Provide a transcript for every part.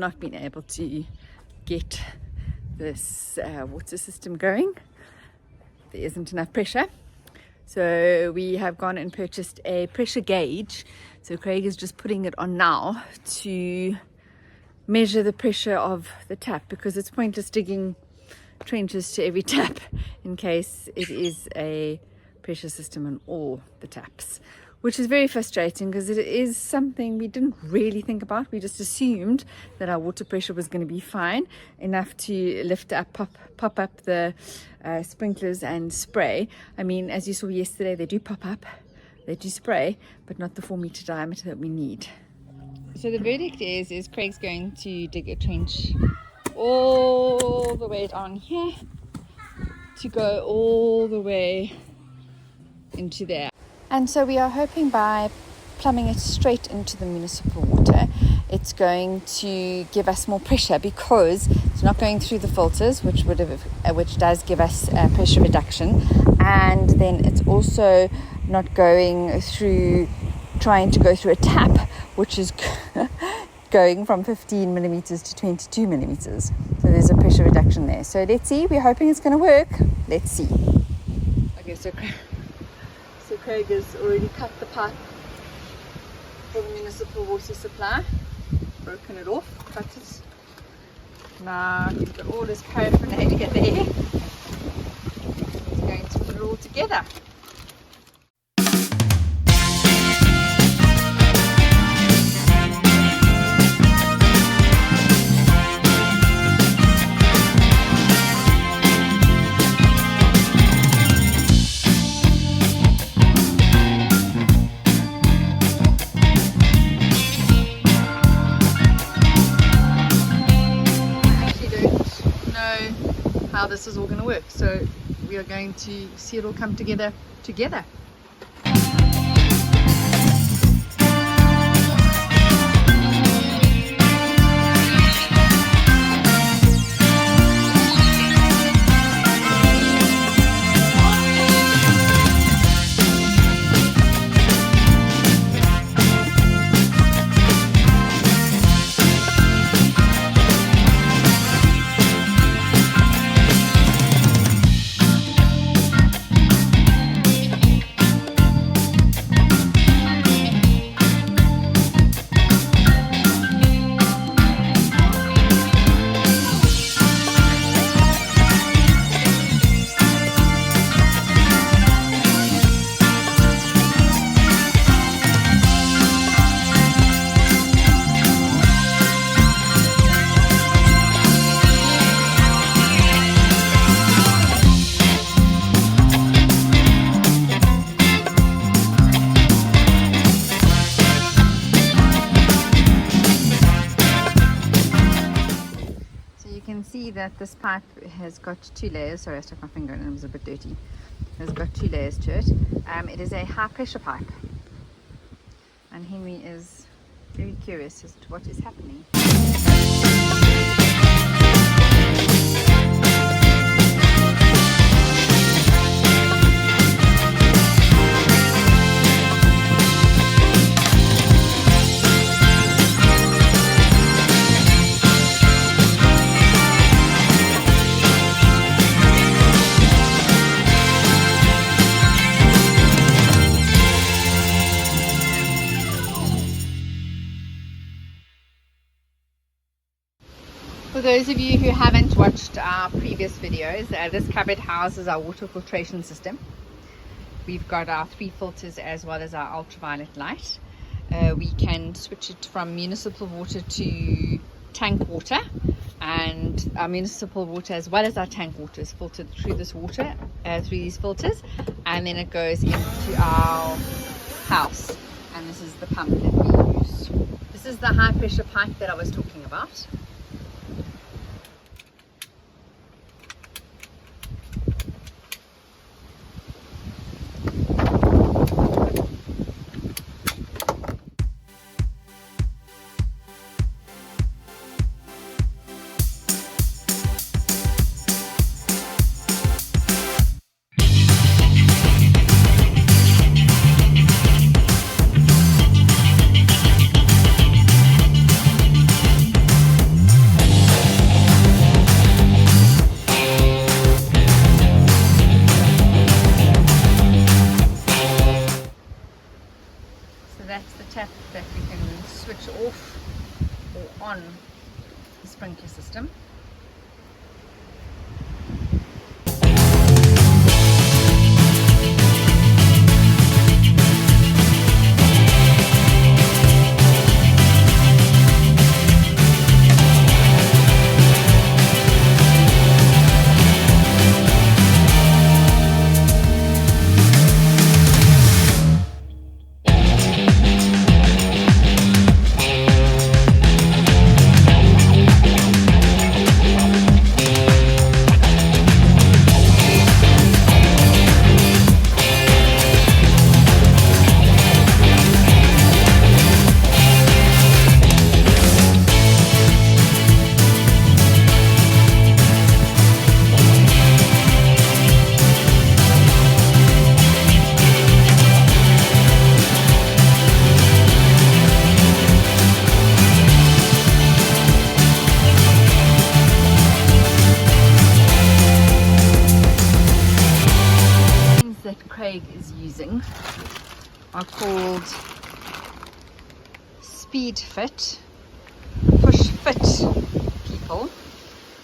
not been able to get this water system going. There isn't enough pressure. So we have gone and purchased a pressure gauge. So Craig is just putting it on now to measure the pressure of the tap, because it's pointless digging trenches to every tap in case it is a pressure system on all the taps, which is very frustrating because it is something we didn't really think about. We just assumed that our water pressure was going to be fine enough to lift up, pop up the sprinklers and spray. I mean, as you saw yesterday, they do pop up, they do spray, but not the 4-meter diameter that we need. So the verdict is Craig's going to dig a trench all the way down here to go all the way into there. And so we are hoping by plumbing it straight into the municipal water, it's going to give us more pressure, because it's not going through the filters, which does give us pressure reduction, and then it's also not going through, trying to go through a tap, which is going from 15 millimeters to 22 millimeters. So there's a pressure reduction there. So let's see. We're hoping it's going to work. Let's see. Okay, so Craig has already cut the pipe for the municipal water supply, broken it off, cut it. Now he's got all his paraphernalia there. He's going to put it all together. How this is all going to work, so we are going to see it all come together. That this pipe has got 2 layers. Sorry, I stuck my finger in it, it was a bit dirty. It's got 2 layers to it. It is a high pressure pipe, and Henry is very curious as to what is happening. For those of you who haven't watched our previous videos, this cupboard houses our water filtration system. We've got our 3 filters as well as our ultraviolet light. We can switch it from municipal water to tank water, and our municipal water as well as our tank water is filtered through this water, through these filters, and then it goes into our house. And this is the pump that we use. This is the high pressure pipe that I was talking about. using are called Speedfit, push fit people,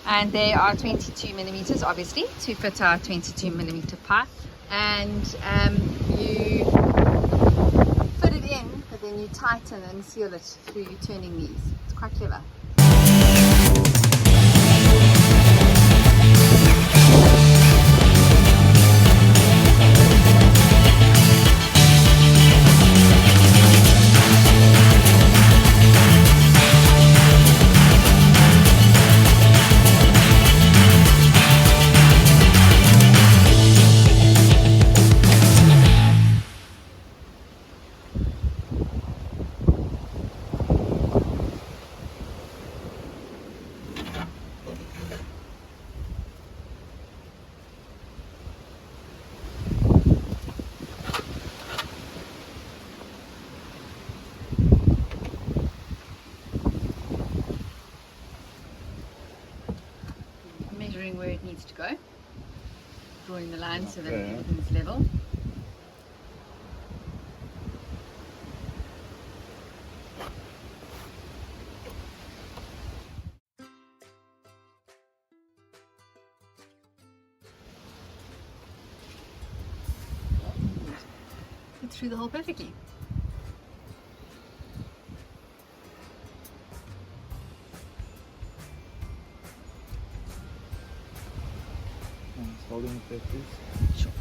and they are 22 millimeters, obviously, to fit our 22 millimeter pipe. And you fit it in, but then you tighten and seal it through turning these. It's quite clever. Measuring where it needs to go, drawing the line so that everything's level. Fit through the hole perfectly. Holding it there, please. Sure.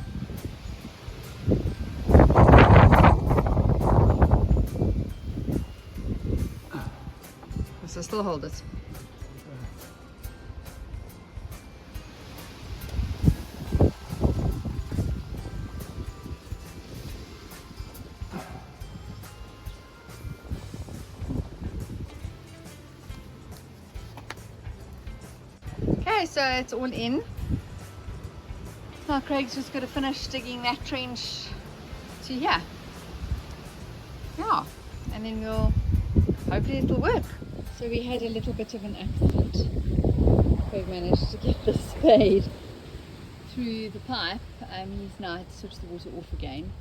So still hold it. Okay, so it's all in. Now Craig's just got to finish digging that trench to here. Yeah, and then hopefully it'll work. So we had a little bit of an accident. Craig managed to get the spade through the pipe. He's now had to switch the water off again.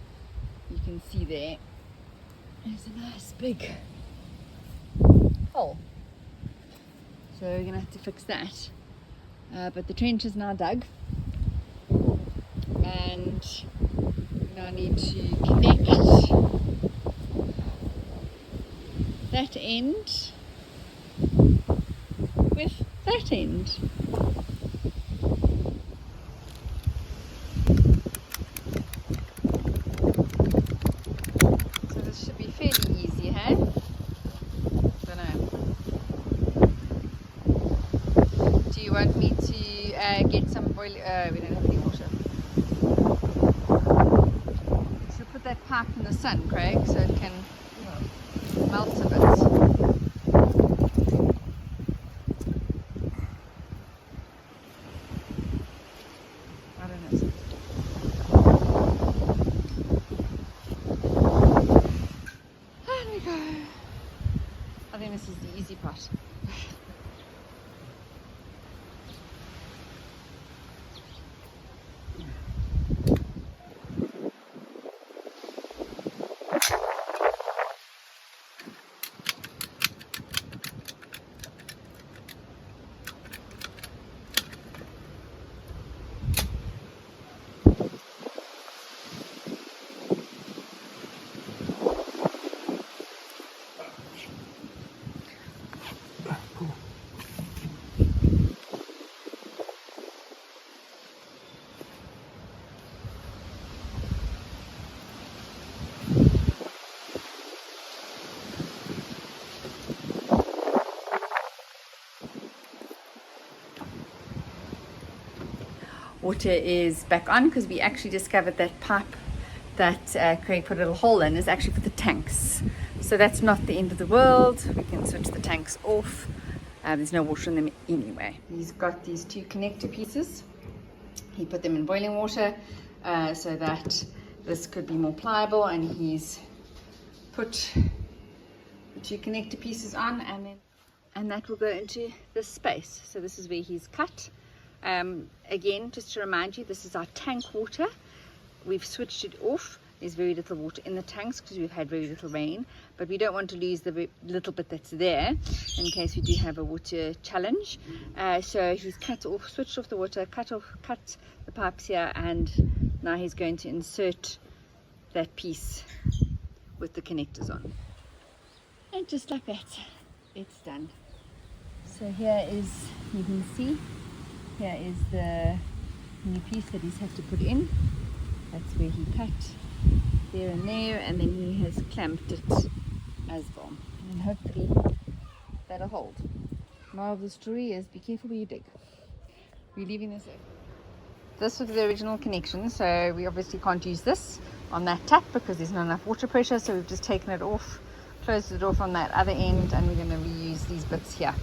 You can see there's a nice big hole. So we're going to have to fix that. But the trench is now dug. And now I need to connect that end with that end. So this should be fairly easy, hey? Don't know. Do you want me to get some boil? We don't have any water. That pipe in the sun, Craig, so it can melt a bit. I don't know. There we go. I think this is the easy part. Water is back on because we actually discovered that pipe that Craig put a little hole in is actually for the tanks. So that's not the end of the world. We can switch the tanks off. There's no water in them anyway. He's got these two connector pieces. He put them in boiling water so that this could be more pliable, and he's put the two connector pieces on, and that will go into this space. So this is where he's cut. Again, just to remind you, this is our tank water. We've switched it off there's very little water in the tanks because we've had very little rain, but we don't want to lose the little bit that's there in case we do have a water challenge. So he's switched off the water, cut the pipes here, and now he's going to insert that piece with the connectors on. And just like that, it's done. So here is, you can see, here is the new piece that he's had to put in. That's where he cut there and there, and then he has clamped it as well. And hopefully that'll hold. Moral of the story is be careful where you dig. We're leaving this over. This was the original connection, so we obviously can't use this on that tap because there's not enough water pressure, so we've just taken it off, closed it off on that other end, and we're going to reuse these bits here.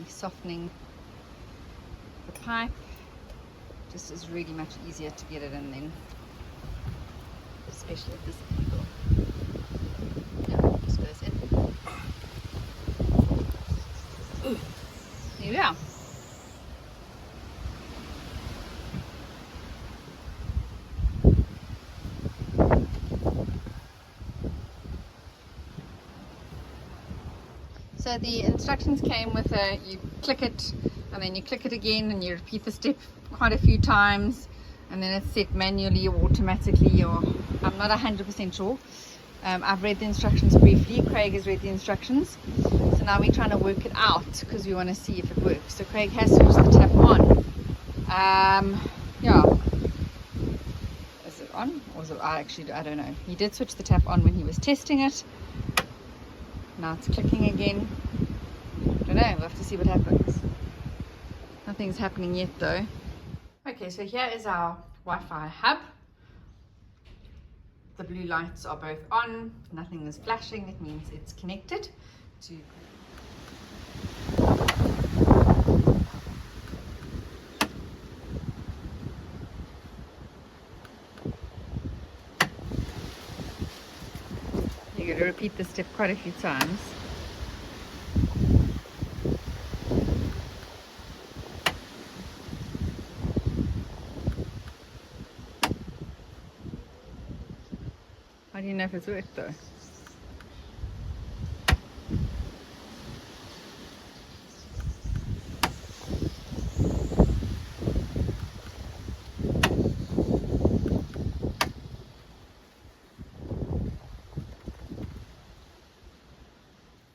Softening the pipe. Just is really much easier to get it in then, especially at this angle. Yeah, just goes in. Here we are. So the instructions came with you click it and then you click it again and you repeat the step quite a few times, and then it's set manually or automatically, or I'm not 100% sure. I've read the instructions briefly. Craig has read the instructions, so now we're trying to work it out because we want to see if it works. So Craig has switched the tap on. Yeah, is it on or is it, I don't know. He did switch the tap on when he was testing it. Now it's clicking again. Don't know, we'll have to see what happens. Nothing's happening yet though. Okay, so here is our Wi-Fi hub. The blue lights are both on, nothing is flashing, it means it's connected to you're going to repeat this step quite a few times. How do you know if it's worked though?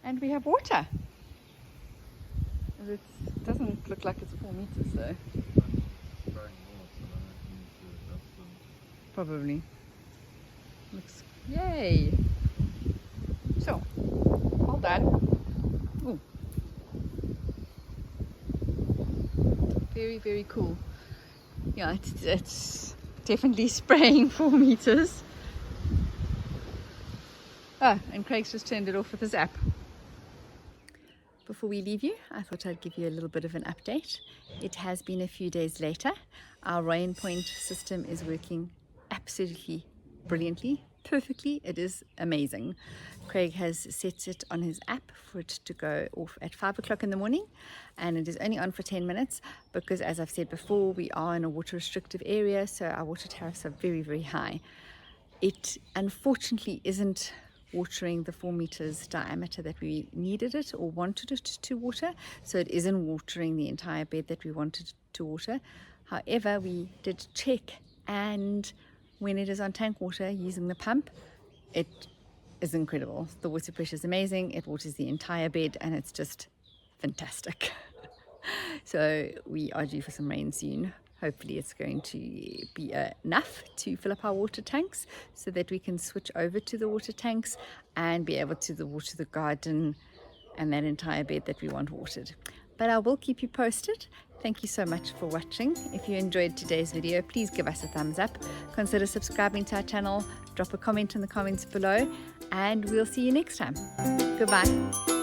And we have water. It doesn't look like it's 4 meters though. Probably. Looks, yay! So, all done. Ooh. Very, very cool. Yeah, it's definitely spraying 4 meters. Oh, and Craig's just turned it off with his app. Before we leave you, I thought I'd give you a little bit of an update. It has been a few days later. Our RainPoint system is working absolutely brilliantly, perfectly. It is amazing. Craig has set it on his app for it to go off at 5 o'clock in the morning, and it is only on for 10 minutes because, as I've said before, we are in a water restrictive area, so our water tariffs are very, very high. It unfortunately isn't watering the 4 meters diameter that we needed it or wanted it to water, so it isn't watering the entire bed that we wanted to water. However, we did check, and when it is on tank water using the pump, it is incredible. The water pressure is amazing, it waters the entire bed, and it's just fantastic. So we are due for some rain soon. hopefully it's going to be enough to fill up our water tanks so that we can switch over to the water tanks and be able to water the garden and that entire bed that we want watered. But I will keep you posted. Thank you so much for watching. If you enjoyed today's video, please give us a thumbs up. Consider subscribing to our channel. Drop a comment in the comments below, and we'll see you next time. Goodbye.